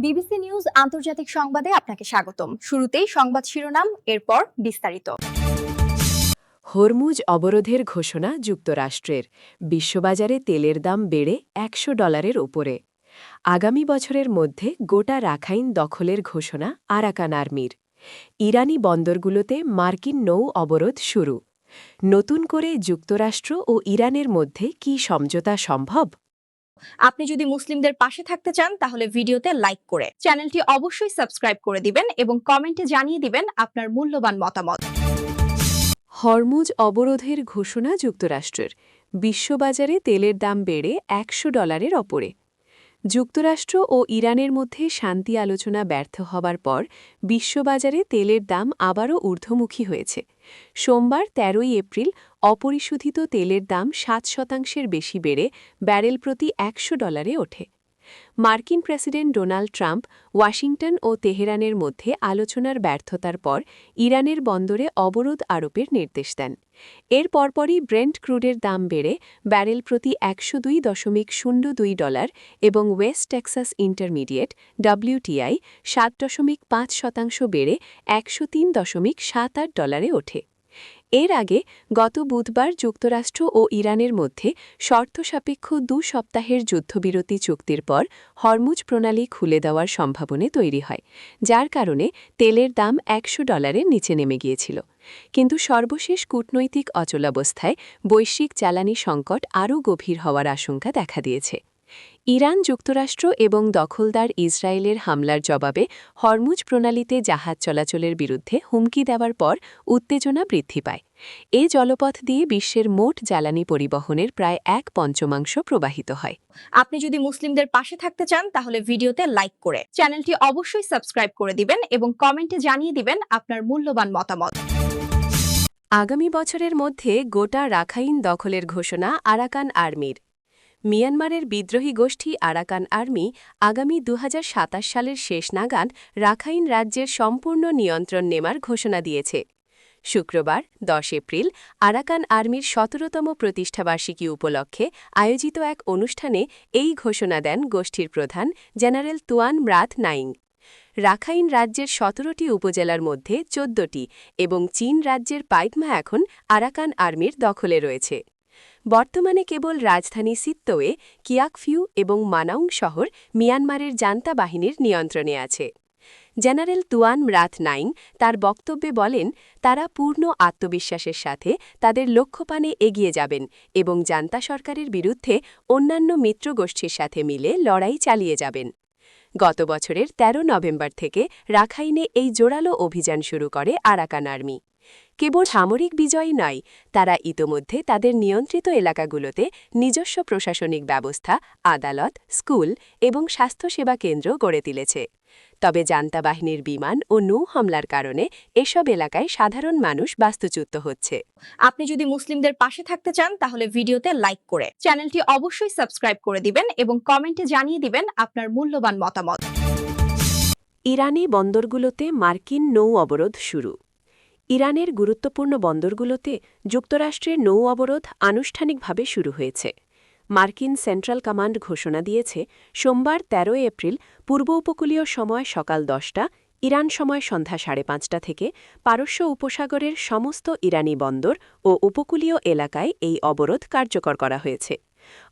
BBC news আন্তর্জাতিক সংবাদে আপনাকে স্বাগতম। শুরুতেই সংবাদ শিরোনাম, এরপর বিস্তারিত। হরমুজ অবরোধের ঘোষণা যুক্তরাষ্ট্রের। বিশ্ববাজারে তেলের দাম বেড়ে $100 ওপরে। আগামী বছরের মধ্যে গোটা রাখাইন দখলের ঘোষণা আরাকান আর্মির। ইরানি বন্দরগুলোতে মার্কিন নৌ অবরোধ শুরু। নতুন করে যুক্তরাষ্ট্র ও ইরানের মধ্যে কি সমঝোতা সম্ভব? আপনি যদি মুসলিমদের পাশে থাকতে চান তাহলে ভিডিওতে লাইক করে চ্যানেলটি অবশ্যই সাবস্ক্রাইব করে দিবেন এবং কমেন্টে জানিয়ে দিবেন আপনার মূল্যবান মতামত। হরমুজ অবরোধের ঘোষণা যুক্তরাষ্ট্রের। বিশ্ববাজারে তেলের দাম বেড়ে $100 ওপরে। যুক্তরাষ্ট্র ও ইরানের মধ্যে শান্তি আলোচনা ব্যর্থ হবার পর বিশ্ববাজারে তেলের দাম আবারও ঊর্ধ্বমুখী হয়েছে। সোমবার ১৩ এপ্রিল অপরিশোধিত তেলের দাম ৭% বেশি বেড়ে ব্যারেল প্রতি $100 ওঠে। মার্কিন প্রেসিডেন্ট ডোনাল্ড ট্রাম্প ওয়াশিংটন ও তেহরানের মধ্যে আলোচনার ব্যর্থতার পর ইরানের বন্দরে অবরোধ আরোপের নির্দেশ দেন। এর পরপরই ব্রেন্ট ক্রুডের দাম বেড়ে ব্যারেল প্রতি $১০২.০২ এবং ওয়েস্ট টেক্সাস ইন্টারমিডিয়েট WTI ৭.৫% বেড়ে $১০৩.৭৮ ওঠে। এর আগে গত বুধবার যুক্তরাষ্ট্র ও ইরানের মধ্যে শর্তসাপেক্ষ ২ সপ্তাহের যুদ্ধবিরতি চুক্তির পর হরমুজ প্রণালী খুলে দেওয়ার সম্ভাবনা তৈরি হয়, যার কারণে তেলের দাম $100 নিচে নেমে গিয়েছিল। কিন্তু সর্বশেষ কূটনৈতিক অচলাবস্থায় বৈশ্বিক জ্বালানি সংকট আরও গভীর হওয়ার আশঙ্কা দেখা দিয়েছে। ইরান, যুক্তরাষ্ট্র এবং দখলদার ইসরায়েলের হামলার জবাবে হরমুজ প্রণালীতে জাহাজ চলাচলের বিরুদ্ধে হুমকি দেওয়ার পর উত্তেজনা বৃদ্ধি পায়। এ জলপথ দিয়ে বিশ্বের মোট জ্বালানি পরিবহনের প্রায় ১/৫ প্রবাহিত হয়। আপনি যদি মুসলিমদের পাশে থাকতে চান তাহলে ভিডিওতে লাইক করে চ্যানেলটি অবশ্যই সাবস্ক্রাইব করে দিবেন এবং কমেন্টে জানিয়ে দিবেন আপনার মূল্যবান মতামত। আগামী বছরের মধ্যে গোটা রাখাইন দখলের ঘোষণা আরাকান আর্মির। মিয়ানমারের বিদ্রোহী গোষ্ঠী আরাকান আর্মি আগামী ২০২৭ সালের শেষ নাগাদ রাখাইন রাজ্যের সম্পূর্ণ নিয়ন্ত্রণ নেওয়ার ঘোষণা দিয়েছে। শুক্রবার ১০ এপ্রিল আরাকান আর্মির ১৭তম প্রতিষ্ঠাবার্ষিকী উপলক্ষে আয়োজিত এক অনুষ্ঠানে এই ঘোষণা দেন গোষ্ঠীর প্রধান জেনারেল তুয়ান ম্রাথ নাইং। রাখাইন রাজ্যের ১৭টি উপজেলার মধ্যে ১৪টি এবং চীন রাজ্যের পাইকমা এখন আরাকান আর্মির দখলে রয়েছে। বর্তমানে কেবল রাজধানী সিত্তোয়ে, কিয়াকফিউ এবং মানাউং শহর মিয়ানমারের জান্তা বাহিনীর নিয়ন্ত্রণে আছে। জেনারেল তুয়ান ম্রাথ নাইং তার বক্তব্যে বলেন, তারা পূর্ণ আত্মবিশ্বাসের সাথে তাদের লক্ষ্যপানে এগিয়ে যাবেন এবং জান্তা সরকারের বিরুদ্ধে অন্যান্য মিত্রগোষ্ঠীর সাথে মিলে লড়াই চালিয়ে যাবেন। গত বছরের ১৩ নভেম্বর থেকে রাখাইনে এই জোরালো অভিযান শুরু করে আরাকান আর্মি। কেবল সামরিক বিজয়ই নয়, তারা ইতোমধ্যে তাদের নিয়ন্ত্রিত এলাকাগুলোতে নিজস্ব প্রশাসনিক ব্যবস্থা, আদালত, স্কুল এবং স্বাস্থ্যসেবা কেন্দ্র গড়ে তুলেছে। তবে জান্তা বাহিনীর বিমান ও নৌ হামলার কারণে এসব এলাকায় সাধারণ মানুষ বাস্তুচ্যুত হচ্ছে। আপনি যদি মুসলিমদের পাশে থাকতে চান তাহলে ভিডিওতে লাইক করে চ্যানেলটি অবশ্যই সাবস্ক্রাইব করে দিবেন এবং কমেন্টে জানিয়ে দিবেন আপনার মূল্যবান মতামত। ইরানি বন্দরগুলোতে মার্কিন নৌ অবরোধ শুরু। ইরানের গুরুত্বপূর্ণ বন্দরগুলোতে যুক্তরাষ্ট্রের নৌ অবরোধ আনুষ্ঠানিকভাবে শুরু হয়েছে। মার্কিন সেন্ট্রাল কমান্ড ঘোষণা দিয়েছে, সোমবার ১৩ এপ্রিল পূর্ব উপকূলীয় সময় সকাল ১০টা, ইরান সময় সন্ধ্যা ৫:৩০ থেকে পারস্য উপসাগরের সমস্ত ইরানি বন্দর ও উপকূলীয় এলাকায় এই অবরোধ কার্যকর করা হয়েছে।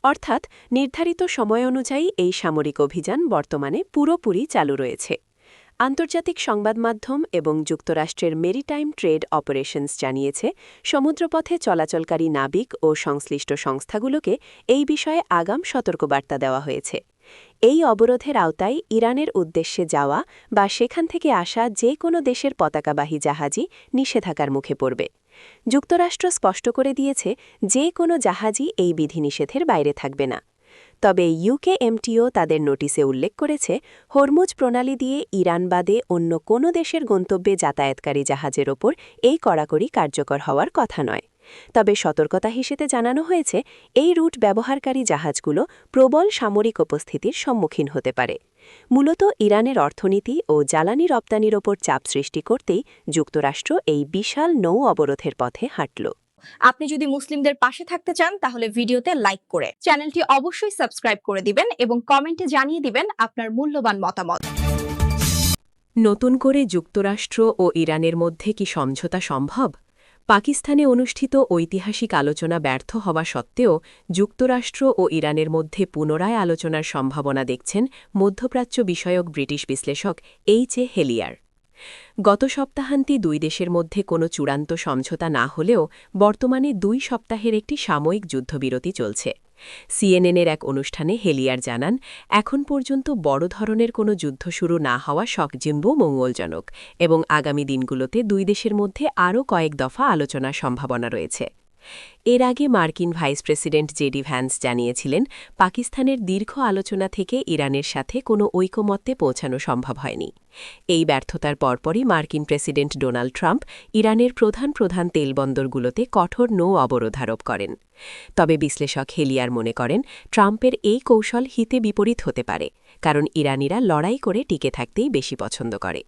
অর্থাৎ নির্ধারিত সময় অনুযায়ী এই সামরিক অভিযান বর্তমানে পুরোপুরি চালু রয়েছে। আন্তর্জাতিক সংবাদ মাধ্যম এবং যুক্তরাষ্ট্রের মেরিটাইম ট্রেড অপারেশনস জানিয়েছে, সমুদ্রপথে চলাচলকারী নাবিক ও সংশ্লিষ্ট সংস্থাগুলোকে এই বিষয়ে আগাম সতর্কবার্তা দেওয়া হয়েছে। এই অবরোধের আওতায় ইরানের উদ্দেশ্যে যাওয়া বা সেখান থেকে আসা যে কোনো দেশের পতাকাবাহী জাহাজই নিষেধাজ্ঞার মুখে পড়বে। যুক্তরাষ্ট্র স্পষ্ট করে দিয়েছে, যে কোনো জাহাজই এই বিধিনিষেধের বাইরে থাকবে না। তবে ইউকেএমটিও তাদের নোটিশে উল্লেখ করেছে, হরমুজ প্রণালী দিয়ে ইরান বাদে অন্য কোনো দেশের গন্তব্যে যাতায়াতকারী জাহাজের ওপর এই কড়াকড়ি কার্যকর হওয়ার কথা নয়। তবে সতর্কতা হিসেবে জানানো হয়েছে, এই রুট ব্যবহারকারী জাহাজগুলো প্রবল সামরিক উপস্থিতির সম্মুখীন হতে পারে। মূলত ইরানের অর্থনীতি ও জ্বালানি রপ্তানির ওপর চাপ সৃষ্টি করতেই যুক্তরাষ্ট্র এই বিশাল নৌ অবরোধের পথে হাঁটল। আপনি যদি মুসলিমদের পাশে থাকতে চান তাহলে ভিডিওতে লাইক করে চ্যানেলটি অবশ্যই সাবস্ক্রাইব করে দিবেন এবং কমেন্টে জানিয়ে দিবেন আপনার মূল্যবান মতামত। নতুন করে যুক্তরাষ্ট্র ও ইরানের মধ্যে কি সমঝোতা সম্ভব? পাকিস্তানে অনুষ্ঠিত ঐতিহাসিক আলোচনা ব্যর্থ হওয়া সত্ত্বেও যুক্তরাষ্ট্র ও ইরানের মধ্যে পুনরায় আলোচনার সম্ভাবনা দেখছেন মধ্যপ্রাচ্য বিষয়ক ব্রিটিশ বিশ্লেষক এইচ.এ. হেলিয়ার। গত সপ্তাহান্তে দুই দেশের মধ্যে কোনো চূড়ান্ত সমঝোতা না হলেও বর্তমানে ২ সপ্তাহের একটি সাময়িক যুদ্ধবিরতি চলছে। সিএনএনের এক অনুষ্ঠানে হেলিয়ার জানান, এখন পর্যন্ত বড় ধরনের কোনো যুদ্ধ শুরু না হওয়া সকজিম্ব মঙ্গলজনক এবং আগামী দিনগুলোতে দুই দেশের মধ্যে আরও কয়েক দফা আলোচনার সম্ভাবনা রয়েছে। এর আগে মার্কিন ভাইস প্রেসিডেন্ট জেডি ভ্যান্স জানিয়েছিলেন, পাকিস্তানের দীর্ঘ আলোচনা থেকে ইরানের সাথে কোনো ঐকমত্যে পৌঁছানো সম্ভব হয়নি। এই ব্যর্থতার পরপরই মার্কিন প্রেসিডেন্ট ডোনাল্ড ট্রাম্প ইরানের প্রধান প্রধান তেলবন্দরগুলোতে কঠোর নৌ অবরোধ আরোপ করেন। তবে বিশ্লেষক হেলিয়ার মনে করেন, ট্রাম্পের এই কৌশল হিতে বিপরীত হতে পারে, কারণ ইরানিরা লড়াই করে টিকে থাকতেই বেশি পছন্দ করে।